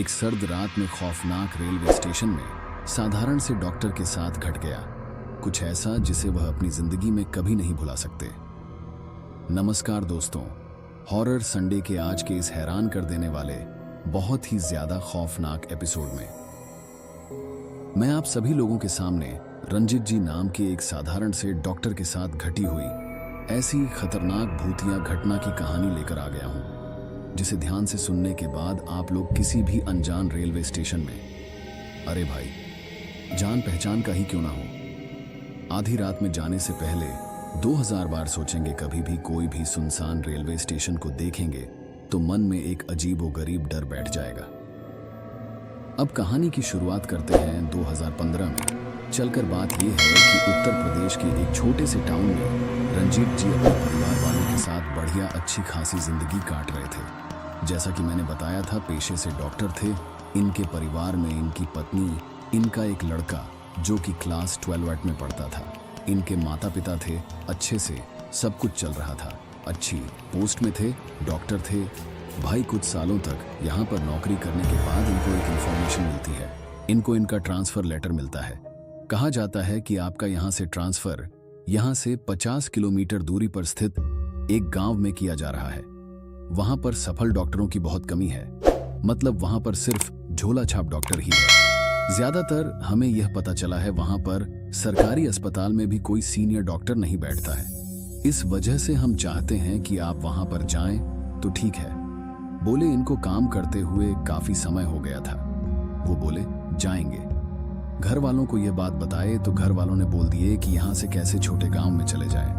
एक सर्द रात में खौफनाक रेलवे स्टेशन में साधारण से डॉक्टर के साथ घट गया कुछ ऐसा जिसे वह अपनी जिंदगी में कभी नहीं भुला सकते। नमस्कार दोस्तों, हॉरर संडे के आज के इस हैरान कर देने वाले बहुत ही ज्यादा खौफनाक एपिसोड में मैं आप सभी लोगों के सामने रंजित जी नाम के एक साधारण से डॉक्टर के साथ घटी हुई ऐसी खतरनाक भूतिया घटना की कहानी लेकर आ गया हूं, जिसे ध्यान से सुनने के बाद आप लोग किसी भी अनजान रेलवे स्टेशन में, अरे भाई, जान पहचान का ही क्यों ना हो, आधी रात में जाने से पहले 2000 बार सोचेंगे। कभी भी कोई भी सुनसान रेलवे स्टेशन को देखेंगे तो मन में एक अजीबोगरीब डर बैठ जाएगा। अब कहानी की शुरुआत करते हैं 2015 में। चलकर बात यह है कि उत्तर प्रदेश के एक छोटे से टाउन में रंजीत जी अपने परिवार वालों के साथ बढ़िया अच्छी खासी जिंदगी काट रहे थे। जैसा कि मैंने बताया था, पेशे से डॉक्टर थे। इनके परिवार में इनकी पत्नी, इनका एक लड़का जो कि क्लास 12 में पढ़ता था, इनके माता पिता थे, अच्छे से सब कुछ चल रहा था, अच्छी पोस्ट में थे, डॉक्टर थे। भाई कुछ सालों तक यहाँ पर नौकरी करने के बाद इनको एक इन्फॉर्मेशन मिलती है, इनको इनका ट्रांसफर लेटर मिलता है। कहा जाता है कि आपका यहाँ से ट्रांसफर यहाँ से 50 किलोमीटर दूरी पर स्थित एक गांव में किया जा रहा है। वहां पर सफल डॉक्टरों की बहुत कमी है, मतलब वहां पर सिर्फ झोला छाप डॉक्टर ही है। ज्यादातर हमें यह पता चला है वहां पर सरकारी अस्पताल में भी कोई सीनियर डॉक्टर नहीं बैठता है। इस वजह से हम चाहते हैं कि आप वहां पर जाएं तो ठीक है। बोले इनको काम करते हुए काफी समय हो गया था। वो बोले जाएंगे। घर वालों को यह बात बताए तो घर वालों ने बोल दिए कि यहाँ से कैसे छोटे गांव में चले जाएं।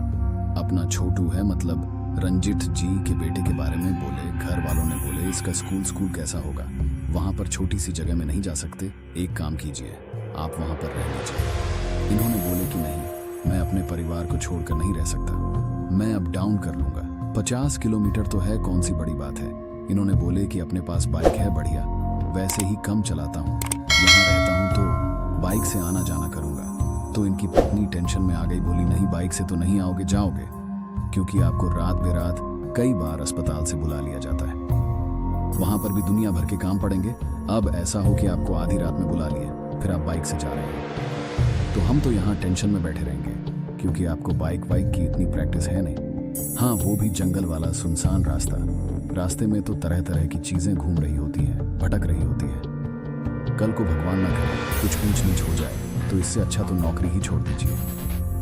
अपना छोटू है, मतलब रंजित जी के बेटे के बारे में बोले। घर वालों ने बोले इसका स्कूल कैसा होगा, वहां पर छोटी सी जगह में नहीं जा सकते, एक काम कीजिए आप वहां पर रह लीजिए। इन्होंने बोले कि नहीं, मैं अपने परिवार को छोड़कर नहीं रह सकता, मैं अप डाउन कर लूंगा, 50 किलोमीटर तो है, कौन सी बड़ी बात है। इन्होंने बोले कि अपने पास बाइक है, बढ़िया, वैसे ही कम चलाता हूँ, यहाँ रहता हूँ तो बाइक से आना जाना करूंगा। तो इनकी पत्नी टेंशन में आ गई, बोली नहीं, बाइक से तो नहीं आओगे, जाओगे, क्योंकि आपको रात बेरात कई बार अस्पताल से बुला लिया जाता है, वहां पर भी दुनिया भर के काम पड़ेंगे। अब ऐसा हो कि आपको आधी रात में बुला लिए, फिर आप बाइक से जा रहे हैं, तो हम तो यहाँ टेंशन में बैठे रहेंगे, क्योंकि आपको बाइक की इतनी प्रैक्टिस है नहीं। हाँ, वो भी जंगल वाला सुनसान रास्ता, रास्ते में तो तरह तरह की चीजें घूम रही होती हैं, भटक रही होती है। कल को भगवान ना करे कुछ ऊंच नीच हो जाए, तो इससे अच्छा तो नौकरी ही छोड़ दीजिए,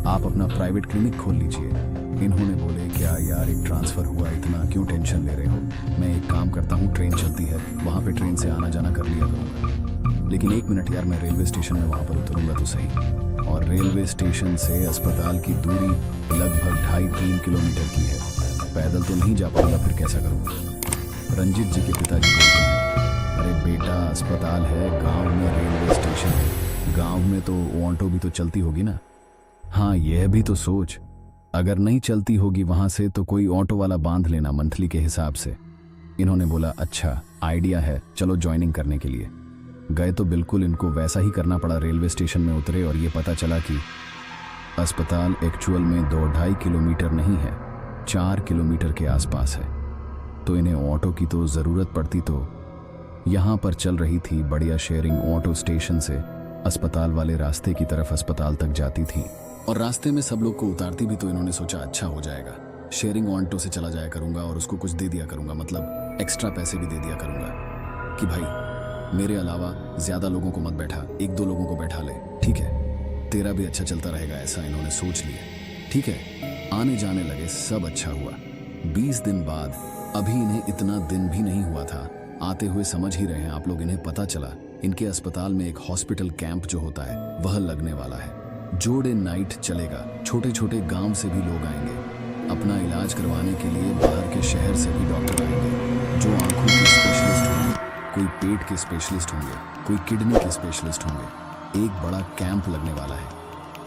आप अपना प्राइवेट क्लिनिक खोल लीजिए। इन्होंने बोले क्या यार, एक ट्रांसफर हुआ, इतना क्यों टेंशन ले रहे हो, मैं एक काम करता हूँ, ट्रेन चलती है, वहाँ पे ट्रेन से आना जाना कर लिया करूँगा। लेकिन एक मिनट यार, मैं रेलवे स्टेशन में वहाँ पर उतरूँगा तो सही। और रेलवे स्टेशन से अस्पताल की दूरी लगभग 2.5-3 किलोमीटर की है, पैदल तो नहीं जा पाऊंगा, फिर कैसा करूँगा। रंजित जी के पिताजी बोलते हैं, अरे बेटा, अस्पताल है, गांव में रेलवे स्टेशन है, गांव में तो ऑटो भी तो चलती होगी ना। हाँ, यह भी तो सोच, अगर नहीं चलती होगी वहां से तो कोई ऑटो वाला बांध लेना मंथली के हिसाब से। इन्होंने बोला अच्छा आइडिया है, चलो ज्वाइनिंग करने के लिए गए तो बिल्कुल इनको वैसा ही करना पड़ा। रेलवे स्टेशन में उतरे और ये पता चला कि अस्पताल एक्चुअल में 2-2.5 किलोमीटर नहीं है, 4 किलोमीटर के आसपास है। तो इन्हें ऑटो की तो जरूरत पड़ती, तो यहाँ पर चल रही थी बढ़िया शेयरिंग ऑटो। स्टेशन से अस्पताल वाले रास्ते की तरफ अस्पताल तक जाती थी और रास्ते में सब लोग को उतारती भी। तो इन्होंने सोचा अच्छा हो जाएगा, शेयरिंग ऑटो से चला जाया करूंगा और उसको कुछ दे दिया करूंगा, मतलब एक्स्ट्रा पैसे भी दे दिया करूंगा कि भाई मेरे अलावा ज्यादा लोगों को मत बैठा, 1-2 लोगों को बैठा ले, ठीक है, तेरा भी अच्छा चलता रहेगा, ऐसा इन्होंने सोच लिया। ठीक है, आने जाने लगे, सब अच्छा हुआ। 20 दिन बाद, अभी इन्हें इतना दिन भी नहीं हुआ था, आते हुए समझ ही रहे हैं आप लोग, इन्हें पता चला इनके अस्पताल में एक हॉस्पिटल कैंप जो होता है वह लगने वाला है, जो डे नाइट चलेगा। छोटे छोटे गांव से भी लोग आएंगे अपना इलाज करवाने के लिए, बाहर के शहर से भी डॉक्टर आएंगे, जो आंखों के स्पेशलिस्ट होंगे, कोई पेट के स्पेशलिस्ट होंगे, कोई किडनी के स्पेशलिस्ट होंगे। एक बड़ा कैंप लगने वाला है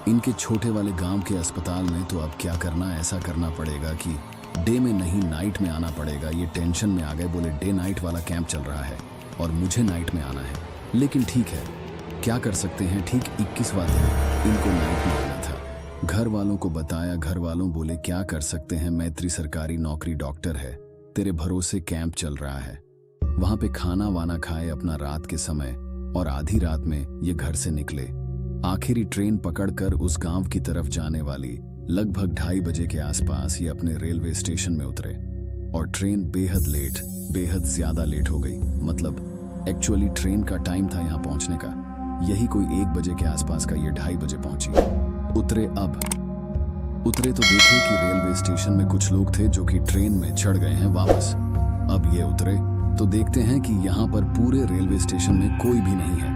इनके छोटे वाले गांव के अस्पताल में। तो अब क्या करना, ऐसा करना पड़ेगा कि डे में नहीं नाइट में आना पड़ेगा। ये टेंशन में आ गए, बोले डे नाइट वाला कैंप चल रहा है और मुझे नाइट में आना है, लेकिन ठीक है, क्या कर सकते हैं। ठीक 21वां दिन इनको नाइट में आना था। घर वालों को बताया, घर वालों बोले क्या कर सकते हैं, मैत्री सरकारी नौकरी, डॉक्टर है, तेरे भरोसे कैंप चल रहा है, वहां पे खाना वाना खाए अपना रात के समय, और आधी रात में ये घर से निकले। आखिरी ट्रेन पकड़कर उस गांव की तरफ जाने वाली लगभग 2:30 बजे के आसपास ये अपने रेलवे स्टेशन में उतरे। और ट्रेन बेहद ज्यादा लेट हो गई। मतलब एक्चुअली ट्रेन का टाइम था यहाँ पहुंचने का, यही कोई 1 बजे के आसपास का, ये 2:30 बजे पहुंची। उतरे तो देखे कि रेलवे स्टेशन में कुछ लोग थे जो कि ट्रेन में चढ़ गए हैं वापस। अब ये उतरे तो देखते हैं कि यहाँ पर पूरे रेलवे स्टेशन में कोई भी नहीं है।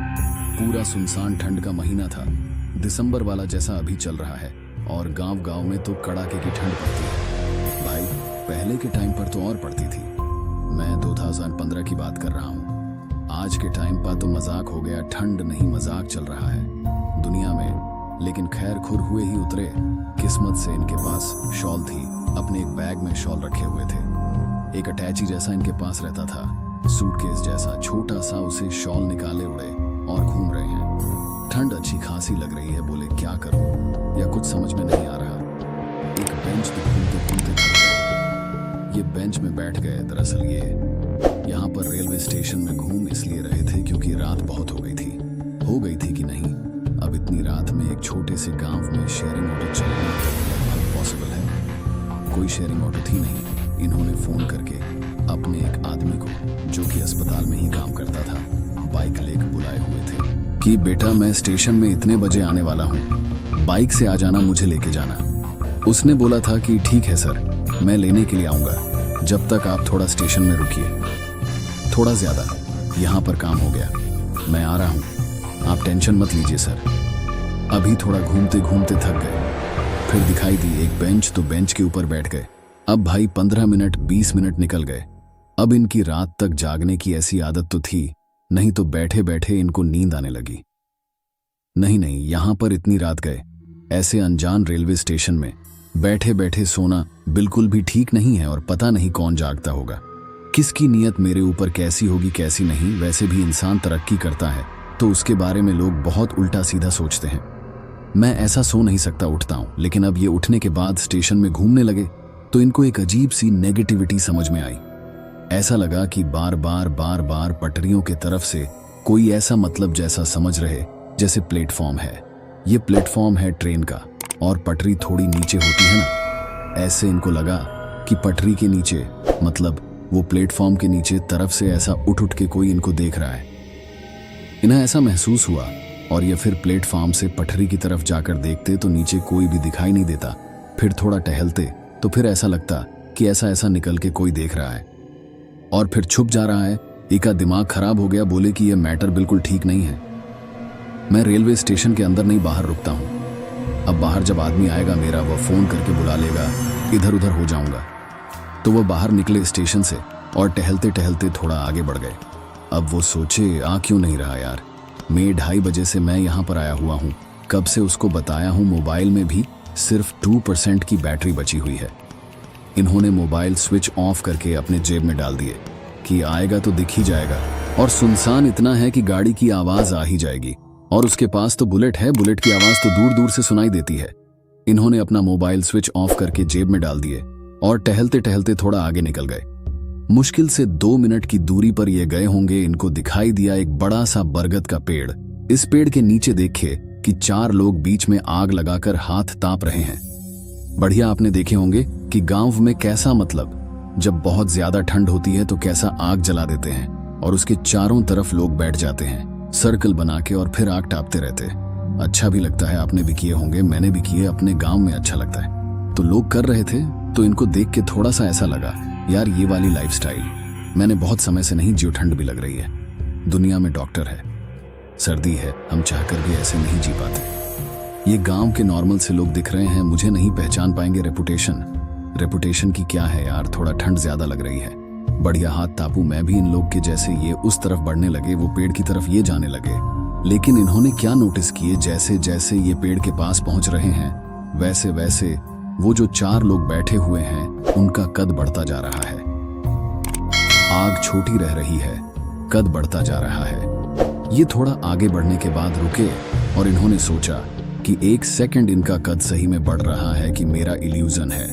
पूरा सुनसान, ठंड का महीना था, दिसंबर वाला जैसा अभी चल रहा है, और गांव में तो कड़ाके की ठंड पड़ती है। भाई पहले के टाइम पर तो और पड़ती थी। मैं 2015 की बात कर रहा हूँ। आज के टाइम पर तो मजाक हो गया, ठंड नहीं मजाक चल रहा है दुनिया में। लेकिन खैर खुर हुए ही उतरे। किस्मत से इनके पास शॉल थी, अपने एक बैग में शॉल रखे हुए थे। एक अटैची जैसा इनके पास रहता था, सूटकेस जैसा छोटा सा, उसे शॉल निकाले उड़े और घूम रहे हैं। ठंड अच्छी खासी लग रही है, बोले क्या करूं या कुछ समझ में नहीं आ रहा। एक बेंच पे घूमते घूमते थक गए। ये बेंच में बैठ गए। दरअसल ये यहाँ पर रेलवे स्टेशन में घूम इसलिए रहे थे क्योंकि रात बहुत हो गई थी कि नहीं, अब इतनी रात में एक छोटे से गांव में शेयरिंग ऑटो चलाना लगभग पॉसिबल है। कोई शेयरिंग ऑटो थी नहीं। इन्होंने फोन करके अपने एक आदमी को, जो कि अस्पताल में ही काम करता था, बाइक लेकर बुलाए हुए थे कि बेटा मैं स्टेशन में इतने बजे आने वाला हूँ, बाइक से आ जाना, मुझे लेके जाना। उसने बोला था कि ठीक है सर, मैं लेने के लिए आऊँगा, जब तक आप थोड़ा स्टेशन में रुकिए, थोड़ा ज़्यादा यहाँ पर काम हो गया, मैं आ रहा हूँ, आप टेंशन मत लीजिए सर। अभी थोड़ा घूमते घूमते थक गए। फिर दिखाई दी एक बेंच, तो बेंच के ऊपर बैठ गए। अब भाई 15 मिनट 20 मिनट निकल गए। अब इनकी रात तक जागने की ऐसी आदत तो थी नहीं, तो बैठे बैठे इनको नींद आने लगी। नहीं, यहां पर इतनी रात गए, ऐसे अनजान रेलवे स्टेशन में बैठे बैठे सोना बिल्कुल भी ठीक नहीं है। और पता नहीं कौन जागता होगा, किसकी नीयत मेरे ऊपर कैसी होगी कैसी नहीं। वैसे भी इंसान तरक्की करता है तो उसके बारे में लोग बहुत उल्टा सीधा सोचते हैं। मैं ऐसा सो नहीं सकता, उठता हूं। लेकिन अब ये उठने के बाद स्टेशन में घूमने लगे तो इनको एक अजीब सी नेगेटिविटी समझ में आई। ऐसा लगा कि बार बार पटरियों के तरफ से कोई ऐसा मतलब जैसा समझ रहे जैसे प्लेटफॉर्म है। ये प्लेटफॉर्म है ट्रेन का, और पटरी थोड़ी नीचे होती है ना। ऐसे इनको लगा कि पटरी के नीचे, मतलब वो प्लेटफॉर्म के नीचे तरफ से ऐसा उठ के कोई इनको देख रहा है। इन्हें ऐसा महसूस हुआ, और ये फिर प्लेटफॉर्म से पटरी की तरफ जाकर देखते तो नीचे कोई भी दिखाई नहीं देता। फिर थोड़ा टहलते तो फिर ऐसा लगता कि ऐसा निकल के कोई देख रहा है, और फिर छुप जा रहा है। इनका दिमाग खराब हो गया, बोले कि यह मैटर बिल्कुल ठीक नहीं है। मैं रेलवे स्टेशन के अंदर नहीं, बाहर रुकता हूँ। अब बाहर जब आदमी आएगा मेरा, वह फोन करके बुला लेगा, इधर उधर हो जाऊंगा। तो वह बाहर निकले स्टेशन से और टहलते टहलते थोड़ा आगे बढ़ गए। अब वो सोचे आ क्यों नहीं रहा यार, मैं 2:30 बजे से मैं यहाँ पर आया हुआ हूँ, कब से उसको बताया हूँ। मोबाइल में भी सिर्फ 2% की बैटरी बची हुई है। इन्होंने मोबाइल स्विच ऑफ करके अपने जेब में डाल दिए कि आएगा तो दिख ही जाएगा, और सुनसान इतना है कि गाड़ी की आवाज आ ही जाएगी। और उसके पास तो बुलेट है, बुलेट की आवाज तो दूर दूर से सुनाई देती है। इन्होंने अपना मोबाइल स्विच ऑफ करके जेब में डाल दिए और टहलते टहलते थोड़ा आगे निकल गए। मुश्किल से 2 मिनट की दूरी पर ये गए होंगे, इनको दिखाई दिया एक बड़ा सा बरगद का पेड़। इस पेड़ के नीचे देखे कि 4 लोग बीच में आग लगाकर हाथ ताप रहे हैं। बढ़िया आपने देखे होंगे कि गांव में कैसा, मतलब जब बहुत ज्यादा ठंड होती है तो कैसा आग जला देते हैं, और उसके चारों तरफ लोग बैठ जाते हैं सर्कल बना के, और फिर आग टापते रहते हैं। अच्छा भी लगता है, आपने भी किए होंगे, मैंने भी किए, अपने गांव में अच्छा लगता है। तो लोग कर रहे थे तो इनको देख के थोड़ा सा ऐसा लगा, यार ये वाली लाइफस्टाइल मैंने बहुत समय से नहीं जियो। ठंड भी लग रही है, दुनिया में डॉक्टर है, सर्दी है, हम चाहकर भी ऐसे नहीं जी पाते। ये गांव के नॉर्मल से लोग दिख रहे हैं, मुझे नहीं पहचान पाएंगे। रेपुटेशन की क्या है यार, थोड़ा ठंड ज्यादा लग रही है, बढ़िया हाथ तापू मैं भी इन लोग के जैसे। ये उस तरफ बढ़ने लगे, वो पेड़ की तरफ ये जाने लगे। लेकिन इन्होंने क्या नोटिस किए, जैसे जैसे ये पेड़ के पास पहुंच रहे हैं वैसे वैसे वो जो 4 लोग बैठे हुए हैं उनका कद बढ़ता जा रहा है। आग छोटी रह रही है, कद बढ़ता जा रहा है। ये थोड़ा आगे बढ़ने के बाद रुके और इन्होंने सोचा कि 1 सेकंड इनका कद सही में बढ़ रहा है कि मेरा इल्यूजन है।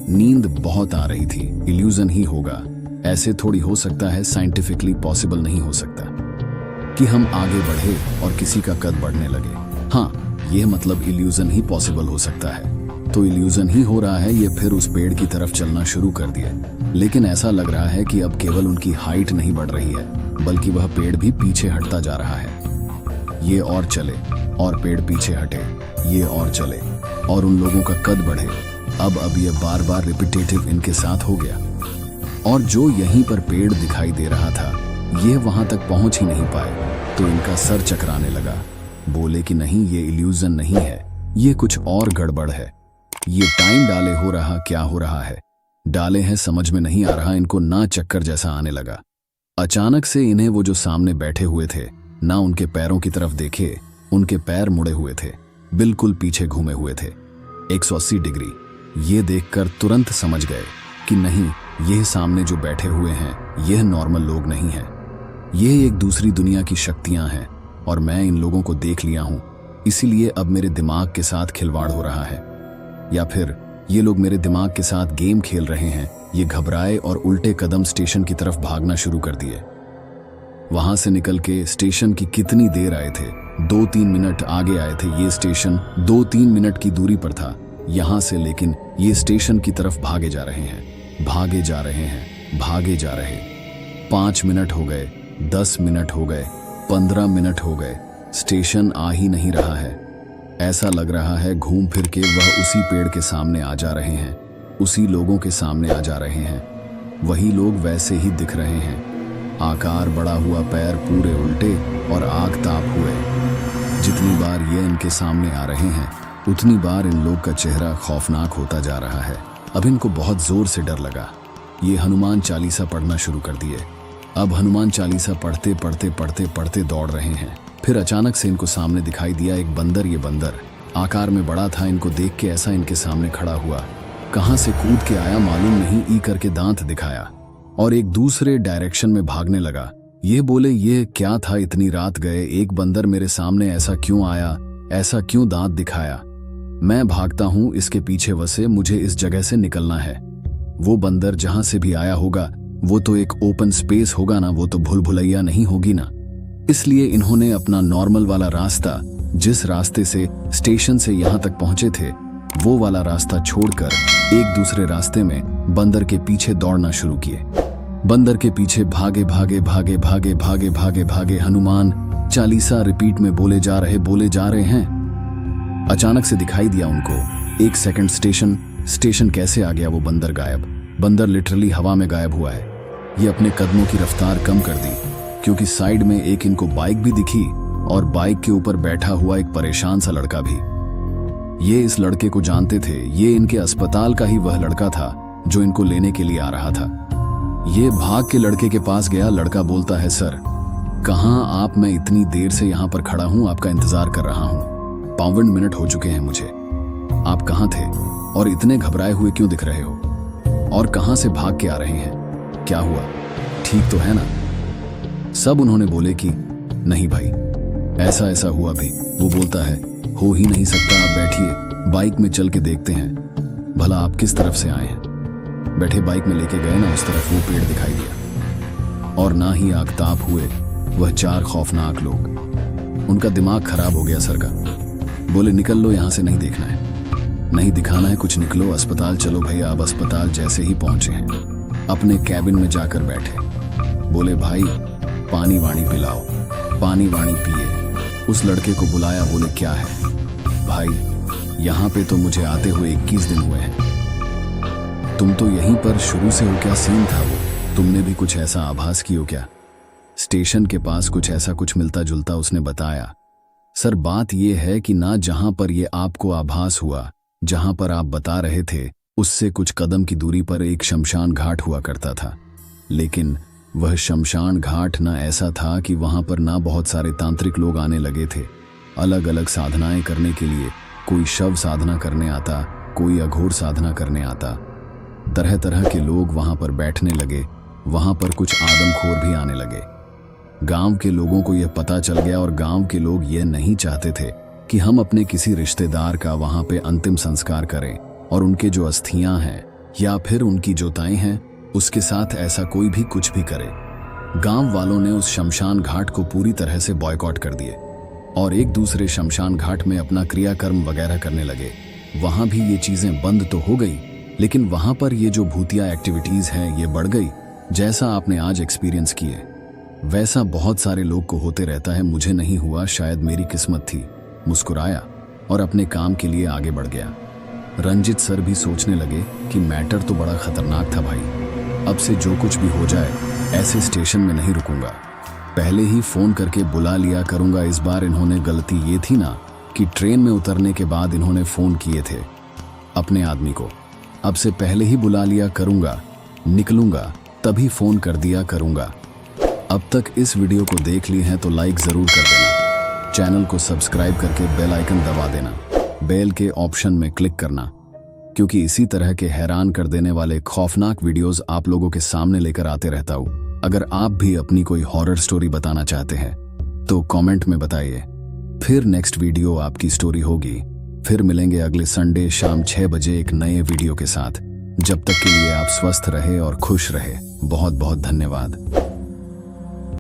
नींद बहुत आ रही थी, इल्यूजन ही होगा, ऐसे थोड़ी हो सकता है, साइंटिफिकली पॉसिबल नहीं हो सकता कि हम आगे बढ़े और किसी का कद बढ़ने लगे। हाँ, यह मतलब इल्यूजन ही पॉसिबल हो सकता है। तो इल्यूजन ही हो रहा है, ये फिर उस पेड़ की तरफ चलना शुरू कर दिया। लेकिन ऐसा लग रहा है कि अब केवल उनकी हाइट नहीं बढ़ रही है, बल्कि वह पेड़ भी पीछे हटता जा रहा है। ये और चले और पेड़ पीछे हटे, ये और चले और उन लोगों का कद बढ़े। अब ये बार बार रिपीटेटिव इनके साथ हो गया। और जो यहीं पर पेड़ दिखाई दे रहा था, ये वहां तक पहुंच ही नहीं पाए तो इनका सर चकराने लगा। बोले कि नहीं, ये इल्यूजन नहीं है, ये कुछ और गड़बड़ है। ये टाइम डाले हो रहा, क्या हो रहा है? डाले हैं समझ में नहीं आ रहा। इनको ना चक्कर जैसा आने लगा। अचानक से इन्हें वो जो सामने बैठे हुए थे ना उनके पैरों की तरफ देखे, उनके पैर मुड़े हुए थे, बिल्कुल पीछे घूमे हुए थे 180 डिग्री। ये देखकर तुरंत समझ गए कि नहीं, यह सामने जो बैठे हुए हैं यह नॉर्मल लोग नहीं हैं। यह एक दूसरी दुनिया की शक्तियां हैं और मैं इन लोगों को देख लिया हूं, इसीलिए अब मेरे दिमाग के साथ खिलवाड़ हो रहा है। या फिर ये लोग मेरे दिमाग के साथ गेम खेल रहे हैं। ये घबराए और उल्टे कदम स्टेशन की तरफ भागना शुरू कर दिए। वहां से निकल के स्टेशन की कितनी देर आए थे? 2-3 मिनट आगे आए थे। ये स्टेशन 2-3 मिनट की दूरी पर था यहां से, लेकिन ये स्टेशन की तरफ भागे जा रहे हैं, भागे जा रहे हैं, भागे जा रहे। 5 मिनट हो गए, 10 मिनट हो गए, 15 मिनट हो गए, स्टेशन आ ही नहीं रहा है। ऐसा लग रहा है घूम फिर के वह उसी पेड़ के सामने आ जा रहे हैं, उसी लोगों के सामने आ जा रहे हैं। वही लोग वैसे ही दिख रहे हैं। आकार बढ़ा हुआ, पैर पूरे उल्टे और आग ताप हुए। जितनी बार ये इनके सामने आ रहे हैं, उतनी बार इन लोग का चेहरा खौफनाक होता जा रहा है। अब इनको बहुत जोर से डर लगा। ये हनुमान चालीसा पढ़ना शुरू कर दिए। अब हनुमान चालीसा पढ़ते पढ़ते पढ़ते पढ़ते दौड़ रहे हैं। फिर अचानक से इनको सामने दिखाई दिया एक बंदर। ये बंदर आकार में बड़ा था। इनको देख के ऐसा इनके सामने खड़ा हुआ, कहां से कूद के आया मालूम नहीं, ई करके दांत दिखाया और एक दूसरे डायरेक्शन में भागने लगा। ये बोले, ये क्या था? इतनी रात गए, एक बंदर मेरे सामने ऐसा क्यों आया, ऐसा क्यों दांत दिखाया? मैं भागता हूं इसके पीछे वसे, मुझे इस जगह से निकलना है। वो बंदर जहां से भी आया होगा वो तो एक ओपन स्पेस होगा ना, वो तो भूल भुलैया नहीं होगी ना। इसलिए इन्होंने अपना नॉर्मल वाला रास्ता, जिस रास्ते से स्टेशन से यहां तक पहुंचे थे, वो वाला रास्ता छोड़कर एक दूसरे रास्ते में बंदर के पीछे दौड़ना शुरू किए। बंदर के पीछे भागे भागे भागे भागे भागे भागे भागे हनुमान चालीसा रिपीट में बोले जा रहे हैं। अचानक से दिखाई दिया उनको, 1 सेकंड, स्टेशन कैसे आ गया? वो बंदर गायब। बंदर लिटरली हवा में गायब हुआ है। ये अपने कदमों की रफ्तार कम कर दी क्योंकि साइड में एक इनको बाइक भी दिखी और बाइक के ऊपर बैठा हुआ एक परेशान सा लड़का भी। ये इस लड़के को जानते थे। ये इनके अस्पताल का ही वह लड़का था जो इनको लेने के लिए आ रहा था। ये भाग के लड़के के पास गया। लड़का बोलता है, सर कहाँ आप? मैं इतनी देर से यहाँ पर खड़ा हूँ, आपका इंतजार कर रहा हूँ। 52 मिनट हो चुके हैं मुझे। आप कहाँ थे और इतने घबराए हुए क्यों दिख रहे हो? और कहाँ से भाग के आ रहे हैं? क्या हुआ? ठीक तो है ना? सब उन्होंने बोले कि नहीं भाई, ऐसा हुआ भी। वो बोलता है, हो ही नहीं सकता, आप बैठिए, बाइक में चल के देखते हैं भला आप किस तरफ से आए हैं। बैठे बाइक में लेके गए ना, उस तरफ वो पेड़ दिखाई दिया और ना ही आगताप हुए वह 4 खौफनाक लोग। उनका दिमाग खराब हो गया सर का। बोले, निकल लो यहाँ से, नहीं देखना है, नहीं दिखाना है कुछ, निकलो, अस्पताल चलो भैया। अब अस्पताल जैसे ही पहुंचे हैं, अपने कैबिन में जाकर बैठे। बोले, भाई पानी वाणी पिलाओ। पानी वाणी पिए। उस लड़के को बुलाया। बोले, क्या है भाई? यहाँ पे तो मुझे आते हुए 21 दिन हुए हैं। तुम तो यहीं पर शुरू से हो क्या? सीन था वो? तुमने भी कुछ ऐसा आभास की हो क्या? स्टेशन के पास कुछ मिलता जुलता उसने बताया। सर बात यह है कि ना जहां पर ये आपको आभास हुआ, जहां पर आप बता रहे थे, उससे कुछ कदम की दूरी पर एक शमशान घाट हुआ करता था। लेकिन वह शमशान घाट ना ऐसा था कि वहां पर ना बहुत सारे तांत्रिक लोग आने लगे थे अलग अलग साधनाएं करने के लिए। कोई शव साधना करने आता, कोई अघोर साधना करने आता। तरह तरह के लोग वहां पर बैठने लगे। वहां पर कुछ आदमखोर भी आने लगे। गांव के लोगों को यह पता चल गया और गांव के लोग यह नहीं चाहते थे कि हम अपने किसी रिश्तेदार का वहां पे अंतिम संस्कार करें और उनके जो अस्थियां हैं या फिर उनकी जोताएं हैं उसके साथ ऐसा कोई भी कुछ भी करे। गांव वालों ने उस शमशान घाट को पूरी तरह से बॉयकॉट कर दिए और एक दूसरे शमशान घाट में अपना क्रियाकर्म वगैरह करने लगे। वहां भी ये चीजें बंद तो हो गई, लेकिन वहां पर ये जो भूतिया एक्टिविटीज हैं ये बढ़ गई। जैसा आपने आज एक्सपीरियंस किए वैसा बहुत सारे लोग को होते रहता है। मुझे नहीं हुआ, शायद मेरी किस्मत थी। मुस्कुराया और अपने काम के लिए आगे बढ़ गया। रंजित सर भी सोचने लगे कि मैटर तो बड़ा खतरनाक था भाई। अब से जो कुछ भी हो जाए ऐसे स्टेशन में नहीं रुकूंगा, पहले ही फोन करके बुला लिया करूंगा। इस बार इन्होंने गलती ये थी ना कि ट्रेन में उतरने के बाद इन्होंने फोन किए थे अपने आदमी को। अब से पहले ही बुला लिया करूंगा, निकलूंगा तभी फोन कर दिया करूंगा। अब तक इस वीडियो को देख लिए हैं तो लाइक जरूर कर देना, चैनल को सब्सक्राइब करके बेल आइकन दबा देना, बेल के ऑप्शन में क्लिक करना, क्योंकि इसी तरह के हैरान कर देने वाले खौफनाक वीडियोस आप लोगों के सामने लेकर आते रहता हूँ। अगर आप भी अपनी कोई हॉरर स्टोरी बताना चाहते हैं तो कमेंट में बताइए, फिर नेक्स्ट वीडियो आपकी स्टोरी होगी। फिर मिलेंगे अगले संडे शाम 6 बजे एक नए वीडियो के साथ। जब तक के लिए आप स्वस्थ रहे और खुश रहे। बहुत बहुत धन्यवाद।